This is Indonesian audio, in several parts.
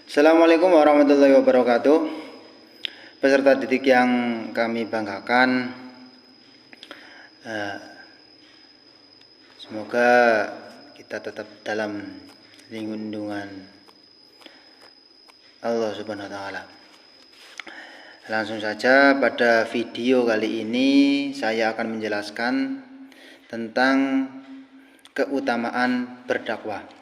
Assalamualaikum warahmatullahi wabarakatuh. Peserta didik yang kami banggakan, semoga kita tetap dalam lindungan Allah Subhanahu wa Ta'ala. Langsung saja, pada video kali ini saya akan menjelaskan tentang keutamaan berdakwah.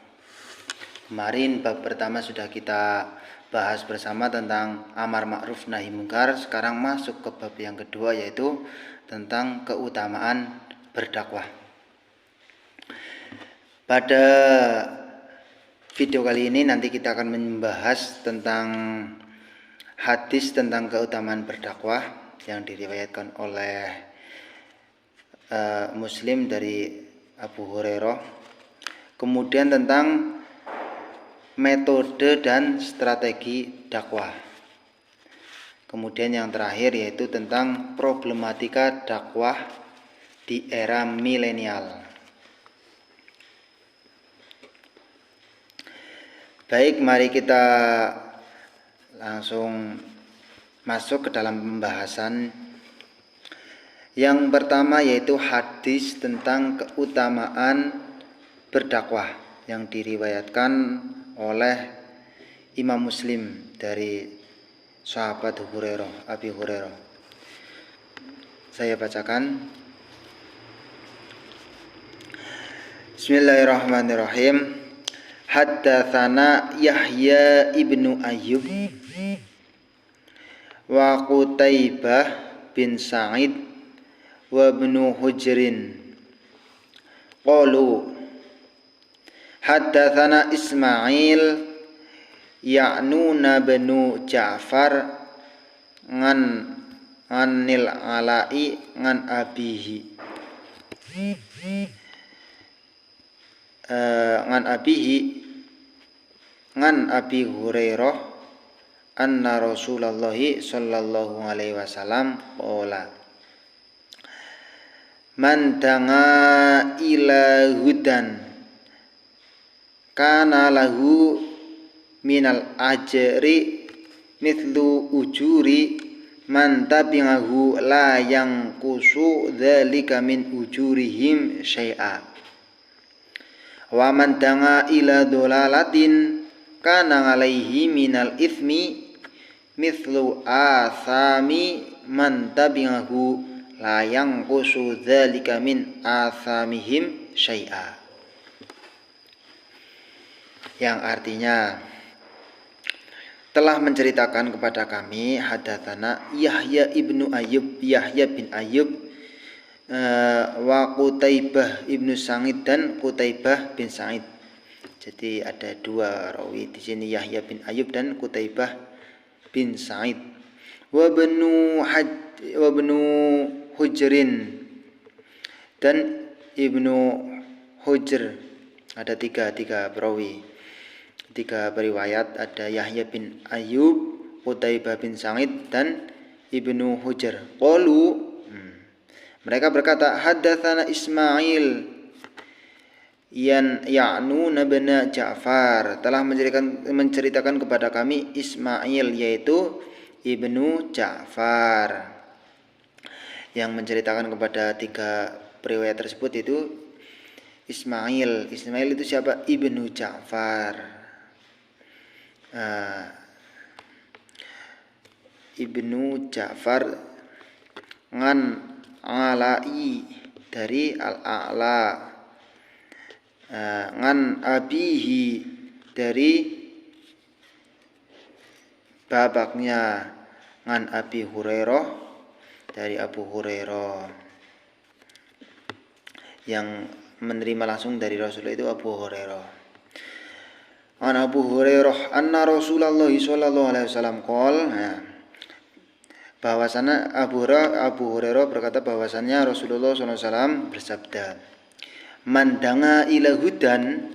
Kemarin bab pertama sudah kita bahas bersama tentang amar ma'ruf nahi mungkar. Sekarang masuk ke bab yang kedua, yaitu tentang keutamaan berdakwah. Pada video kali ini nanti kita akan membahas tentang hadis tentang keutamaan berdakwah yang diriwayatkan oleh Muslim dari Abu Hurairah. Kemudian tentang metode dan strategi dakwah. Kemudian yang terakhir yaitu tentang problematika dakwah di era milenial. Baik, mari kita langsung masuk ke dalam pembahasan. Yang pertama yaitu hadis tentang keutamaan berdakwah yang diriwayatkan oleh Imam Muslim dari sahabat Abi Hurairah. Saya bacakan. Bismillahirrahmanirrahim. Haddatsana Yahya ibnu Ayyub wa Qutaibah bin Sa'id wa ibnu Hujrin qalu haddatsana Ismail ya'nuna banu Ja'far nganil Ala'i ngan abihi ngan Abi Hurairah anna Rasulullah sallallahu alaihi wasallam qala man da'a ila hudan kana lahu minal ajri mithlu ujuri man tabi'ahu la yanqusu dzalika min ujurihim syai'a wa man da'a ila dolalatin kana alaihi minal ithmi mithlu athami man tabi'ahu la yanqusu dzalika min athamihim syai'a, yang artinya telah menceritakan kepada kami hadatsana Yahya ibnu Ayyub, Yahya bin Ayyub, wa Qutaibah ibnu Sa'id dan Qutaibah bin Sa'id. Jadi ada dua rawi di sini, Yahya bin Ayyub dan Qutaibah bin Sa'id. Wa benu Hujrin dan ibnu Hujr. Ada tiga perawi, tiga periwayat, ada Yahya bin Ayyub, Qutaibah bin Sa'id dan ibnu Hujr. Qalu, mereka berkata, haddatsana Ismail ya'nuna bana Ja'far, telah menceritakan kepada kami Ismail, yaitu ibnu Ja'far. Yang menceritakan kepada tiga periwayat tersebut itu Ismail. Ismail itu siapa? Ibnu Ja'far. Ibnu Ja'far ngan Ala'i dari Al-A'la, ngan abihi dari babaknya, ngan Abi Hurairah dari Abu Hurairah. Yang menerima langsung dari Rasulullah itu Abu Hurairah. An Abu Hurairah anna Rasulullah sallallahu alaihi wasallam qol, bahwasanya Abu Hurairah berkata bahwasannya Rasulullah sallallahu alaihi wasallam bersabda, man da'a ila hudan,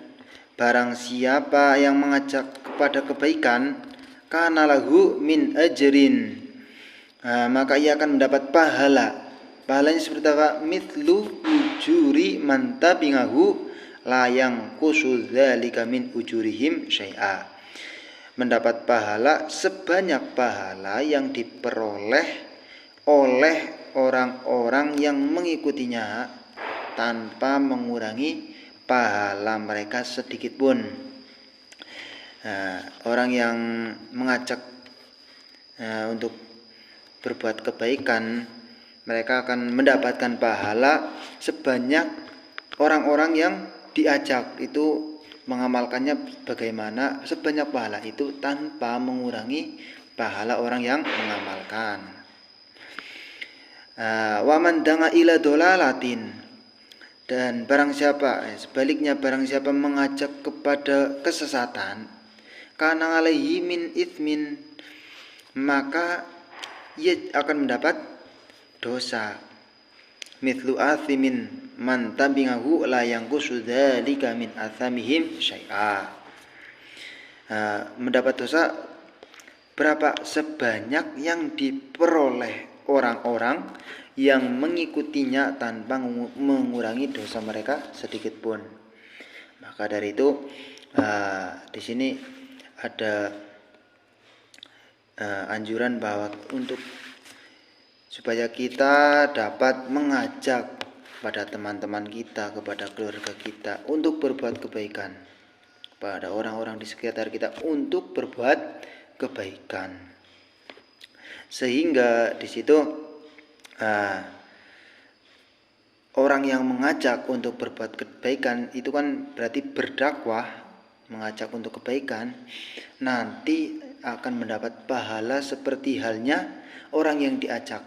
barang siapa yang mengajak kepada kebaikan, kana lahu min ajrin, maka ia akan mendapat pahala. Pahalanya seperti apa? Mithlu ujuri man tabi'ahu la yanqusu dzalika min ujurihim syai'a. mendapat pahala sebanyak pahala yang diperoleh oleh orang-orang yang mengikutinya tanpa mengurangi pahala mereka sedikit pun. Orang yang mengajak untuk berbuat kebaikan, mereka akan mendapatkan pahala sebanyak orang-orang yang diajak itu mengamalkannya bagaimana, sebanyak pahala itu tanpa mengurangi pahala orang yang mengamalkan. Wa man da'a ila dolalatin, dan barang siapa, sebaliknya barang siapa mengajak kepada kesesatan, kana alaihi min itsmin, maka ia akan mendapat dosa mithlu athimin man tabingahu la yanqusu dzalika min athamihim syai'a. Mendapat dosa berapa? Sebanyak yang diperoleh orang-orang yang mengikutinya tanpa mengurangi dosa mereka sedikit pun. Maka dari itu di sini ada anjuran bahwa untuk supaya kita dapat mengajak pada teman-teman kita, kepada keluarga kita untuk berbuat kebaikan, pada orang-orang di sekitar kita untuk berbuat kebaikan. Sehingga di situ orang yang mengajak untuk berbuat kebaikan itu kan berarti berdakwah, mengajak untuk kebaikan, nanti akan mendapat pahala seperti halnya orang yang diajak.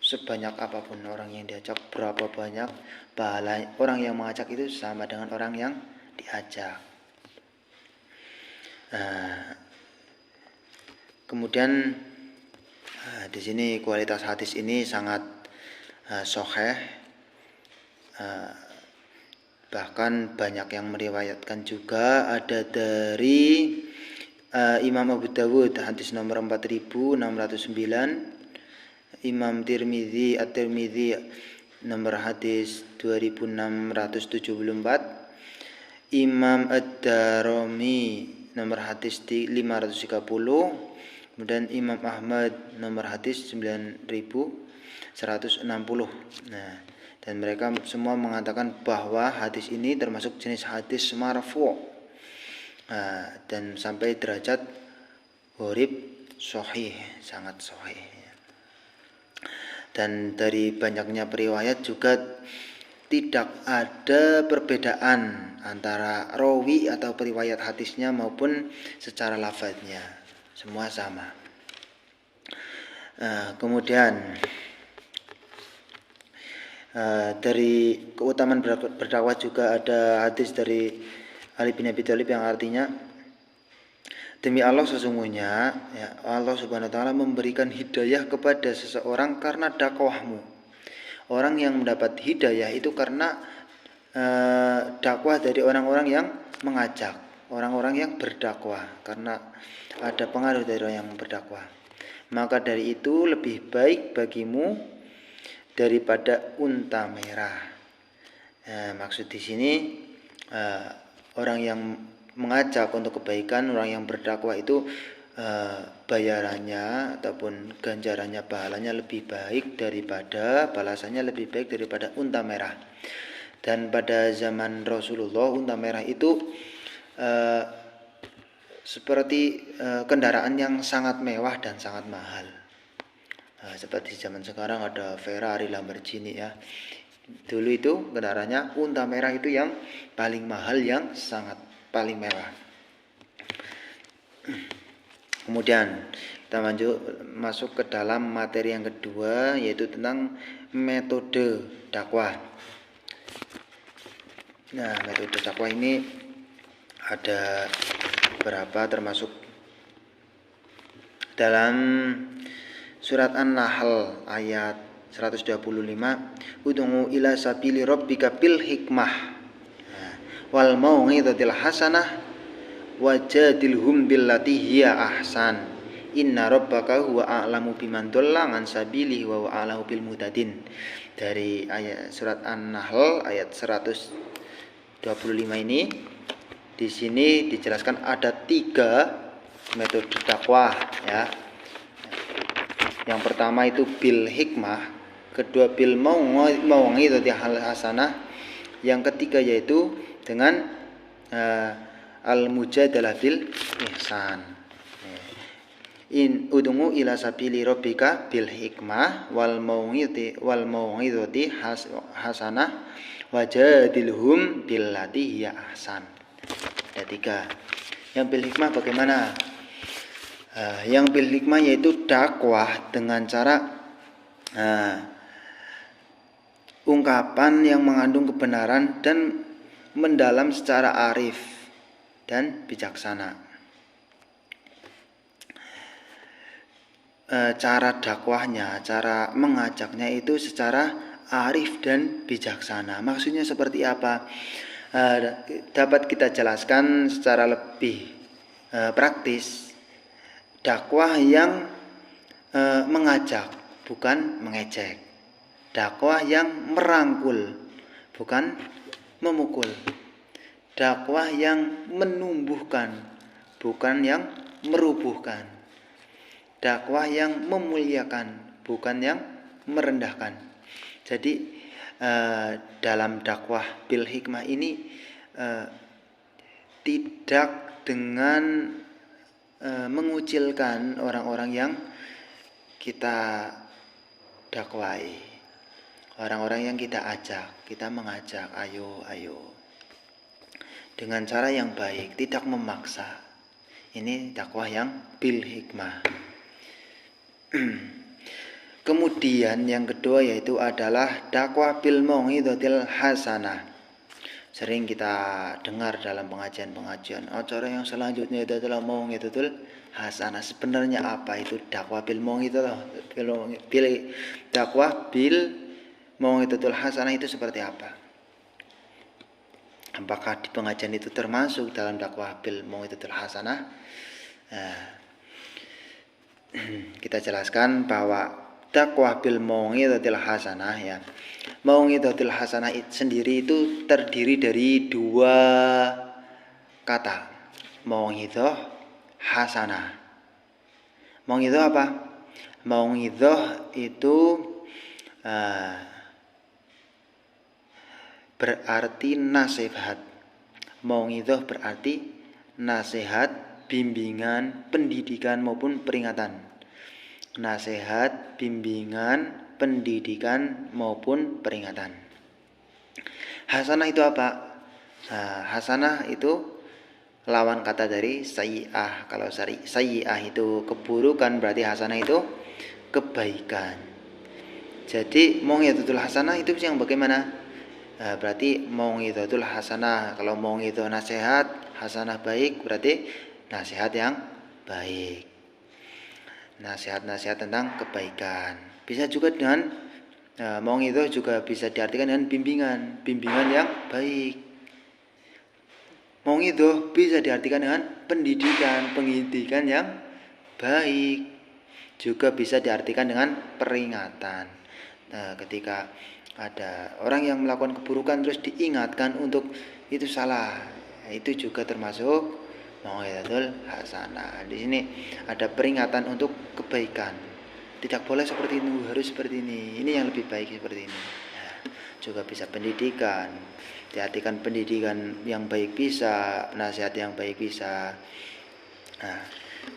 Sebanyak apapun orang yang diajak, berapa banyak pahala orang yang mengajak itu sama dengan orang yang diajak. Kemudian di sini kualitas hadis ini sangat sahih, bahkan banyak yang meriwayatkan juga. Ada dari Imam Abu Dawud hadis nomor 4609, Imam Tirmidzi At-Tirmidzi nomor hadis 2674, Imam Ad-Darimi nomor hadis 530, kemudian Imam Ahmad nomor hadis 9160. Dan mereka semua mengatakan bahwa hadis ini termasuk jenis hadis marfu', dan sampai derajat gharib sahih, sangat sahih. Dan dari banyaknya periwayat juga tidak ada perbedaan antara rawi atau periwayat hadisnya maupun secara lafadznya, semua sama. Kemudian dari keutamaan berdakwah juga ada hadis dari Ali bin Abi Thalib yang artinya, demi Allah sesungguhnya Allah Subhanahu wa taala memberikan hidayah kepada seseorang karena dakwahmu. Orang yang mendapat hidayah itu karena dakwah dari orang-orang yang mengajak, orang-orang yang berdakwah, karena ada pengaruh dari orang yang berdakwah. Maka dari itu lebih baik bagimu daripada unta merah. Maksud di sini orang yang mengajak untuk kebaikan, orang yang berdakwah itu bayarannya ataupun ganjarannya, pahalanya lebih baik daripada, balasannya lebih baik daripada unta merah. Dan pada zaman Rasulullah unta merah itu seperti kendaraan yang sangat mewah dan sangat mahal. Seperti zaman sekarang ada Ferrari, Lamborghini ya. Dulu itu kendaraannya unta merah itu yang paling mahal, yang sangat paling mewah. Kemudian kita masuk ke dalam materi yang kedua, yaitu tentang metode dakwah. Nah, metode dakwah ini ada beberapa, termasuk dalam surat An-Nahl ayat 125, ud'u ila sabili rabbika bil hikmah wal mau'izatil hasanah wajadilhum billati hiya ahsan inna rabbaka huwa a'lamu biman dhalla an sabilihi wa huwa a'lamu bil muhtadin. Dari ayat surat An-Nahl ayat 125 ini, di sini dijelaskan ada 3 metode dakwah ya. Yang pertama itu bil hikmah, kedua bil mau'izati hasanah, yang ketiga yaitu dengan al mujadalah bil ihsan. In udungu ila sabili rabbika bil hikmah wal mau'izati hasanah wajadilhum billati hiya ahsan. Ada tiga. Yang bil hikmah bagaimana? Yang bil hikmah yaitu dakwah dengan cara ungkapan yang mengandung kebenaran dan mendalam secara arif dan bijaksana. Cara dakwahnya, cara mengajaknya itu secara arif dan bijaksana. Maksudnya seperti apa? Dapat kita jelaskan secara lebih praktis. Dakwah yang mengajak, bukan mengejek. Dakwah yang merangkul, bukan memukul. Dakwah yang menumbuhkan, bukan yang merubuhkan. Dakwah yang memuliakan, bukan yang merendahkan. Jadi dalam dakwah bil hikmah ini tidak dengan mengucilkan orang-orang yang kita dakwai, orang-orang yang kita ajak, kita mengajak, ayo, dengan cara yang baik, tidak memaksa. Ini dakwah yang bil hikmah. Kemudian yang kedua yaitu adalah dakwah bil mau'izatil hasanah. Sering kita dengar dalam pengajian-pengajian. Acara yang selanjutnya itu adalah mau'izatul hasanah. Sebenarnya apa itu dakwah bil mau'izatul dakwah bil mau'izatul hasanah itu seperti apa? Apakah di pengajian itu termasuk dalam dakwah bil mau'izatul hasanah? Kita jelaskan bahwa dakwah bil mau'izatil hasanah ya. Mau'izatil hasanah sendiri itu terdiri dari dua kata. Mau'izah, hasanah. Mau'izah apa? Mau'izah itu berarti nasihat. Mau'izah berarti nasihat, bimbingan, pendidikan maupun peringatan. Nasihat, bimbingan, pendidikan maupun peringatan. Hasanah itu apa? Hasanah itu lawan kata dari sayyi'ah. Kalau sayyi'ah itu keburukan, berarti hasanah itu kebaikan. Jadi mau'izatul hasanah itu yang bagaimana? Berarti mau'izatul hasanah. Kalau mau'izah nasihat, hasanah baik, berarti nasihat yang baik. Nasihat-nasihat tentang kebaikan. Bisa juga dengan mau'izah juga bisa diartikan dengan bimbingan yang baik. Mau'izah bisa diartikan dengan pendidikan yang baik. Juga bisa diartikan dengan peringatan. Ketika ada orang yang melakukan keburukan terus diingatkan untuk itu salah, itu juga termasuk mau'izatul hasanah. Di sini ada peringatan untuk kebaikan. Tidak boleh seperti ini, harus seperti ini. Ini yang lebih baik seperti ini. Juga bisa pendidikan. Diartikan pendidikan yang baik bisa, nasihat yang baik bisa.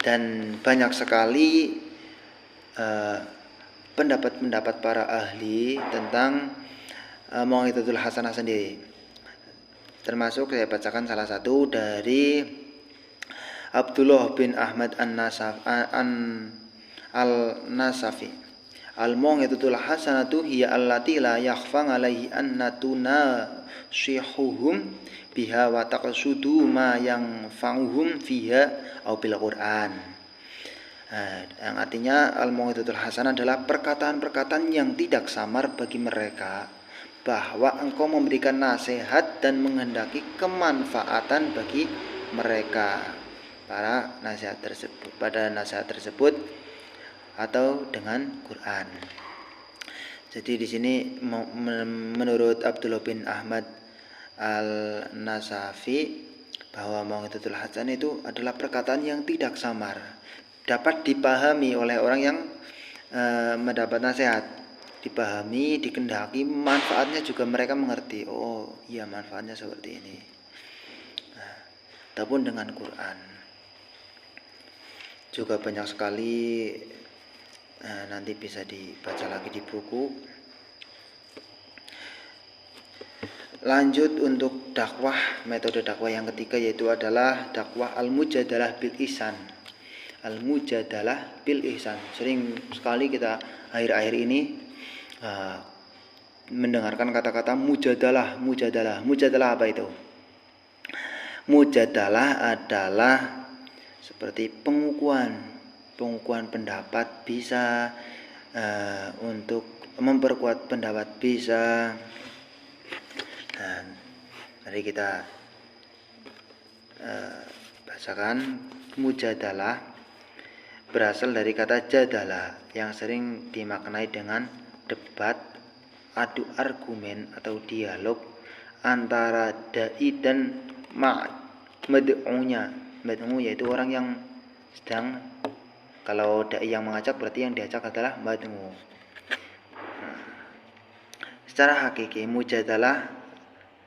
Dan banyak sekali pendapat-pendapat para ahli tentang mau'izatul hasanah sendiri. Termasuk saya bacakan salah satu dari Abdullah bin Ahmad al-Nasafi. Al-mau'izatul hasanatu hiya allati la yakhfa 'alaihi annatuna syihuhum biha wa taqsudu ma yanfa'uhum fiha au bil Qur'an. Yang artinya al-mau'izatul hasanah adalah perkataan-perkataan yang tidak samar bagi mereka, bahwa engkau memberikan nasihat dan menghendaki kemanfaatan bagi mereka pada nasihat tersebut atau dengan Quran. Jadi di sini menurut Abdullah bin Ahmad al-Nasafi bahwa mau'izatul hasanah itu adalah perkataan yang tidak samar, dapat dipahami oleh orang yang mendapat nasihat, dipahami, dikendaki, manfaatnya juga mereka mengerti. Oh iya, manfaatnya seperti ini. Ataupun dengan Quran juga banyak sekali, nanti bisa dibaca lagi di buku. Lanjut untuk dakwah, metode dakwah yang ketiga yaitu adalah dakwah al-mujadalah bil ihsan. Al-mujadalah bil ihsan. Sering sekali kita akhir-akhir ini mendengarkan kata-kata mujadalah. Mujadalah apa itu? Mujadalah adalah seperti pengukuhan pendapat bisa, untuk memperkuat pendapat bisa. Nah, mari kita bacakan. Mujadalah berasal dari kata jadalah yang sering dimaknai dengan debat, adu argumen atau dialog antara dai dan mad'unya. Mad'u yaitu orang yang sedang, kalau dai yang mengajak berarti yang diajak adalah mad'u. Secara hakiki mujadalah,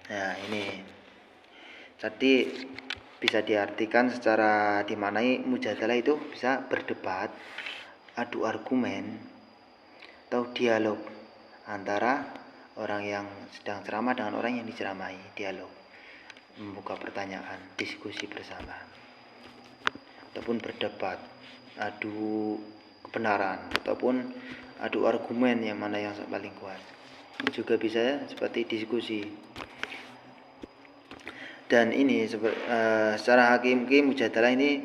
nah ini tadi bisa diartikan secara dimanai mujadalah itu bisa berdebat, adu argumen atau dialog antara orang yang sedang ceramah dengan orang yang diceramahi. Dialog, membuka pertanyaan, diskusi bersama, ataupun berdebat, adu kebenaran, ataupun adu argumen yang mana yang paling kuat. Juga bisa seperti diskusi. Dan ini secara hakiki mujadalah ini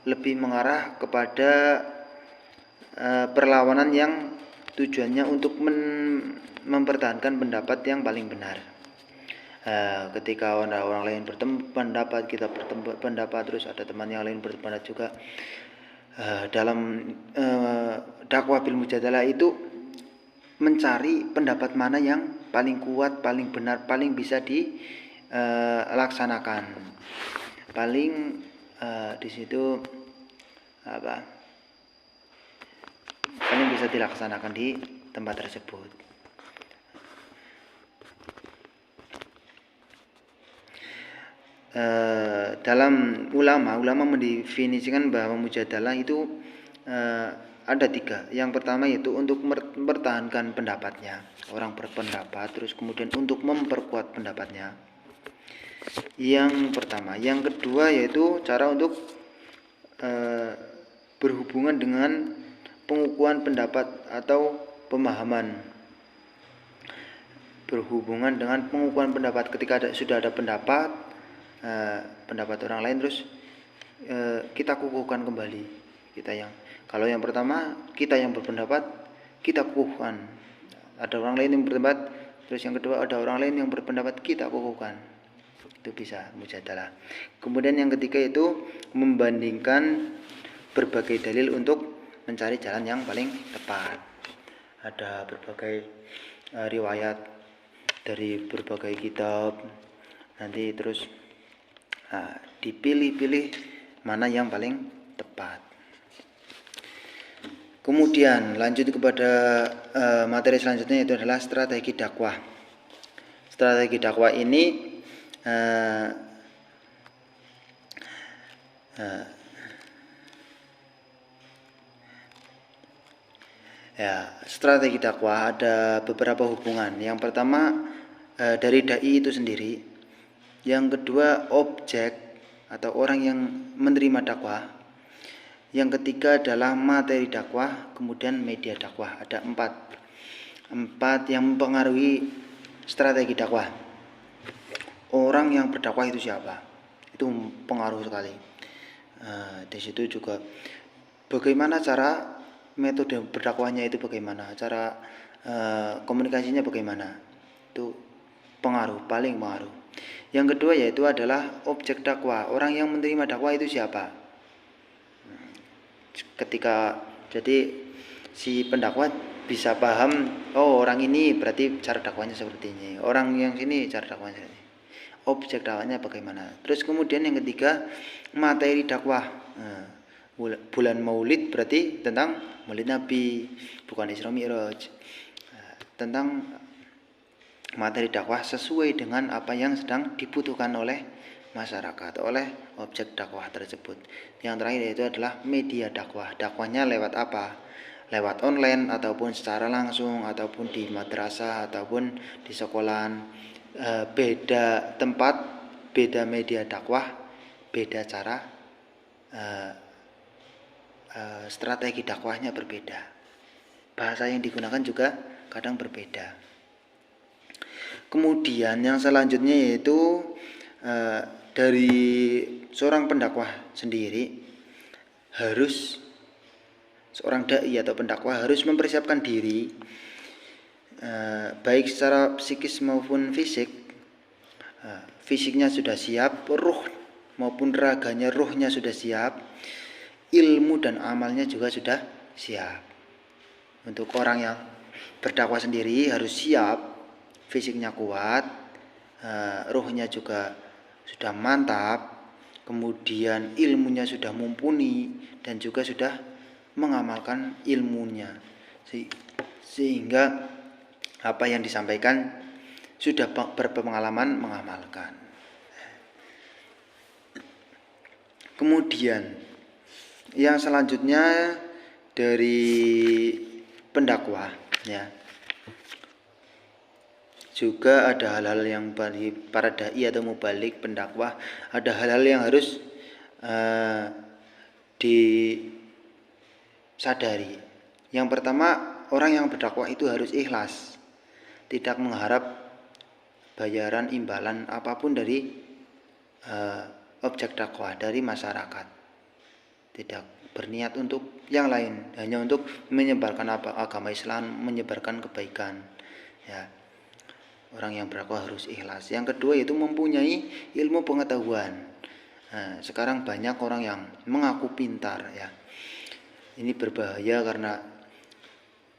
lebih mengarah kepada perlawanan yang tujuannya untuk mempertahankan pendapat yang paling benar. Ketika orang lain berpendapat, kita berpendapat, terus ada teman yang lain berpendapat juga, dalam dakwah bil mujadalah itu mencari pendapat mana yang paling kuat, paling benar, paling bisa dilaksanakan, paling di situ paling bisa dilaksanakan di tempat tersebut. Dalam ulama mendefinisikan bahwa mujadalah itu ada 3. Yang pertama yaitu untuk mempertahankan pendapatnya, orang berpendapat, terus kemudian untuk memperkuat pendapatnya. Yang pertama. Yang kedua yaitu cara untuk berhubungan dengan pengukuhan pendapat atau pemahaman. Berhubungan dengan pengukuhan pendapat, ketika sudah ada pendapat orang lain, terus kita kukuhkan kembali. Kalau yang pertama kita yang berpendapat, kita kukuhkan. Ada orang lain yang berpendapat, terus yang kedua ada orang lain yang berpendapat, kita kukuhkan. Itu bisa mujadalah. Kemudian yang ketiga itu membandingkan berbagai dalil untuk mencari jalan yang paling tepat. Ada berbagai riwayat dari berbagai kitab, nanti terus dipilih-pilih mana yang paling tepat. Kemudian lanjut kepada materi selanjutnya, yaitu adalah strategi dakwah. Strategi dakwah ini strategi dakwah ada beberapa hubungan. Yang pertama dari dai itu sendiri. Yang kedua objek atau orang yang menerima dakwah. Yang ketiga adalah materi dakwah, kemudian media dakwah. Ada 4 yang mempengaruhi strategi dakwah. Orang yang berdakwah itu siapa? Itu pengaruh sekali. Di situ juga bagaimana cara metode berdakwahnya itu, bagaimana cara komunikasinya, bagaimana, itu paling pengaruh. Yang kedua yaitu adalah objek dakwah. Orang yang menerima dakwah itu siapa? Ketika jadi si pendakwah bisa paham, oh orang ini berarti cara dakwahnya seperti ini, orang yang sini cara dakwahnya seperti ini. objek dakwahnya bagaimana. Terus kemudian yang ketiga, materi dakwah. Bulan Maulid berarti tentang Maulid Nabi, bukan Isra Mi'raj. Tentang materi dakwah sesuai dengan apa yang sedang dibutuhkan oleh masyarakat, oleh objek dakwah tersebut. Yang terakhir yaitu adalah media dakwah. Dakwahnya lewat apa? Lewat online ataupun secara langsung, ataupun di madrasah ataupun di sekolahan. Beda tempat, beda media dakwah, beda cara, strategi dakwahnya berbeda. Bahasa yang digunakan juga kadang berbeda. Kemudian yang selanjutnya yaitu dari seorang pendakwah sendiri harus, seorang dai atau pendakwah harus mempersiapkan diri baik secara psikis maupun fisik. Fisiknya sudah siap, ruh maupun raganya, ruhnya sudah siap, ilmu dan amalnya juga sudah siap. Untuk orang yang berdakwah sendiri harus siap, fisiknya kuat, ruhnya juga sudah mantap, kemudian ilmunya sudah mumpuni dan juga sudah mengamalkan ilmunya, sehingga apa yang disampaikan sudah berpengalaman mengamalkan. Kemudian yang selanjutnya dari pendakwah, ya, juga ada hal-hal yang bagi para dai atau mubalik pendakwah, ada hal-hal yang harus disadari. Yang pertama, orang yang berdakwah itu harus ikhlas, tidak mengharap bayaran imbalan apapun dari objek dakwah, dari masyarakat. Tidak berniat untuk yang lain, hanya untuk menyebarkan agama Islam, menyebarkan kebaikan, ya. Orang yang berdakwah harus ikhlas. Yang kedua yaitu mempunyai ilmu pengetahuan. Sekarang banyak orang yang mengaku pintar, ya. Ini berbahaya karena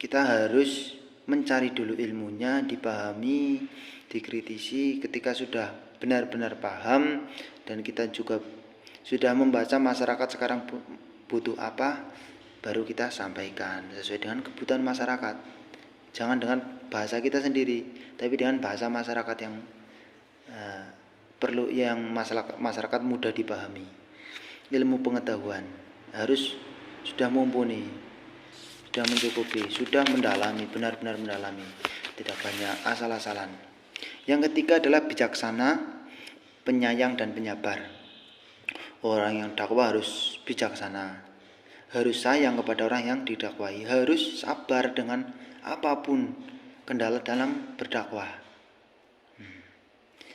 kita harus mencari dulu ilmunya, dipahami, dikritisi. Ketika sudah benar-benar paham dan kita juga sudah membaca masyarakat sekarang butuh apa, baru kita sampaikan sesuai dengan kebutuhan masyarakat. Jangan dengan bahasa kita sendiri, tapi dengan bahasa masyarakat yang perlu, yang masyarakat mudah dipahami. Ilmu pengetahuan harus sudah mumpuni, sudah mencukupi, sudah mendalami, benar-benar mendalami, tidak banyak asal-asalan. Yang ketiga adalah bijaksana, penyayang dan penyabar. Orang yang dakwah harus bijaksana, harus sayang kepada orang yang didakwahi, harus sabar dengan apapun kendala dalam berdakwah.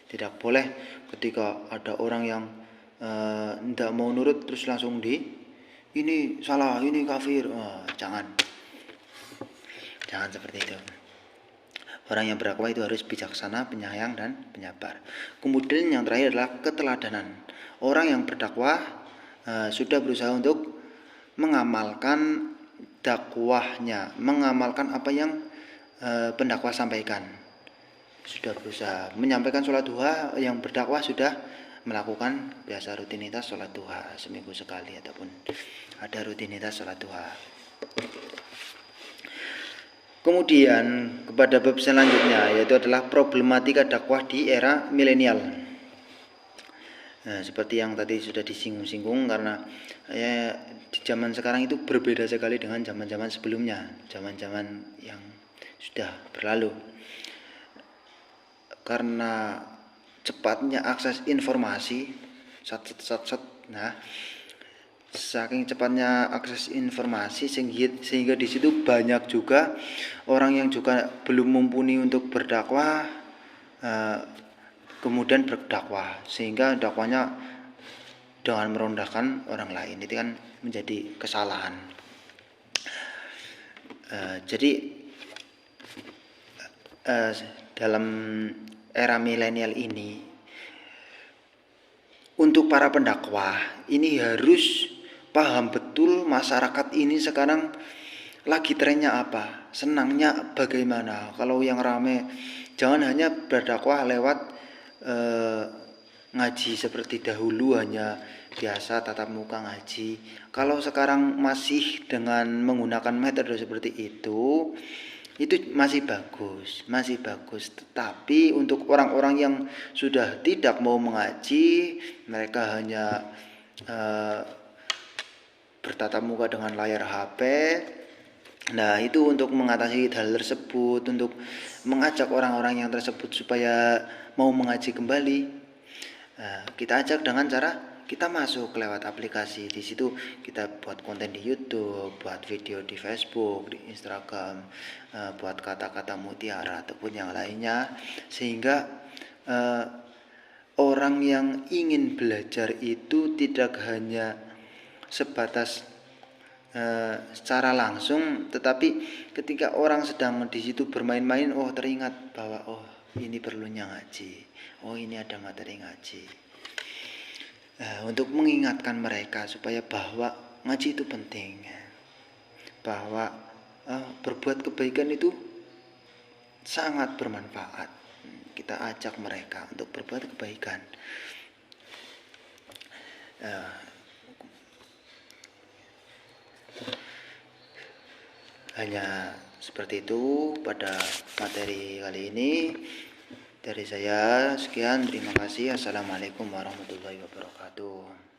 Tidak boleh ketika ada orang yang tidak mau nurut terus langsung ini salah, ini kafir. Jangan seperti itu. Orang yang berdakwah itu harus bijaksana, penyayang dan penyabar. Kemudian yang terakhir adalah keteladanan. Orang yang berdakwah sudah berusaha untuk mengamalkan dakwahnya, mengamalkan apa yang pendakwah sampaikan. Sudah berusaha menyampaikan sholat duha, yang berdakwah sudah melakukan biasa rutinitas sholat duha seminggu sekali ataupun ada rutinitas sholat duha. Kemudian kepada bab selanjutnya yaitu adalah problematika dakwah di era milenial. Seperti yang tadi sudah disinggung-singgung, karena di zaman sekarang itu berbeda sekali dengan zaman-zaman sebelumnya, zaman-zaman yang sudah berlalu. Karena cepatnya akses informasi, saking cepatnya akses informasi sehingga di situ banyak juga orang yang juga belum mumpuni untuk berdakwah, kemudian berdakwah, sehingga dakwahnya dengan merendahkan orang lain, itu kan menjadi kesalahan. Jadi dalam era milenial ini, untuk para pendakwah ini harus paham betul masyarakat ini sekarang lagi trennya apa, senangnya bagaimana. Kalau yang rame, jangan hanya berdakwah lewat ngaji seperti dahulu hanya biasa tatap muka ngaji. Kalau sekarang masih dengan menggunakan metode seperti itu masih bagus. Tetapi untuk orang-orang yang sudah tidak mau mengaji, mereka hanya bertatap muka dengan layar HP. Nah, itu untuk mengatasi hal tersebut, untuk mengajak orang-orang yang tersebut supaya mau mengaji kembali. Nah, kita ajak dengan cara kita masuk lewat aplikasi. Di situ kita buat konten di YouTube, buat video di Facebook, di Instagram, buat kata-kata mutiara ataupun yang lainnya, sehingga orang yang ingin belajar itu tidak hanya sebatas secara langsung, tetapi ketika orang sedang di situ bermain-main, teringat bahwa ini perlunya ngaji, ini ada materi ngaji. Untuk mengingatkan mereka supaya bahwa ngaji itu penting, bahwa berbuat kebaikan itu sangat bermanfaat. Kita ajak mereka untuk berbuat kebaikan. Hanya seperti itu pada materi kali ini. Dari saya sekian, terima kasih. Assalamualaikum warahmatullahi wabarakatuh.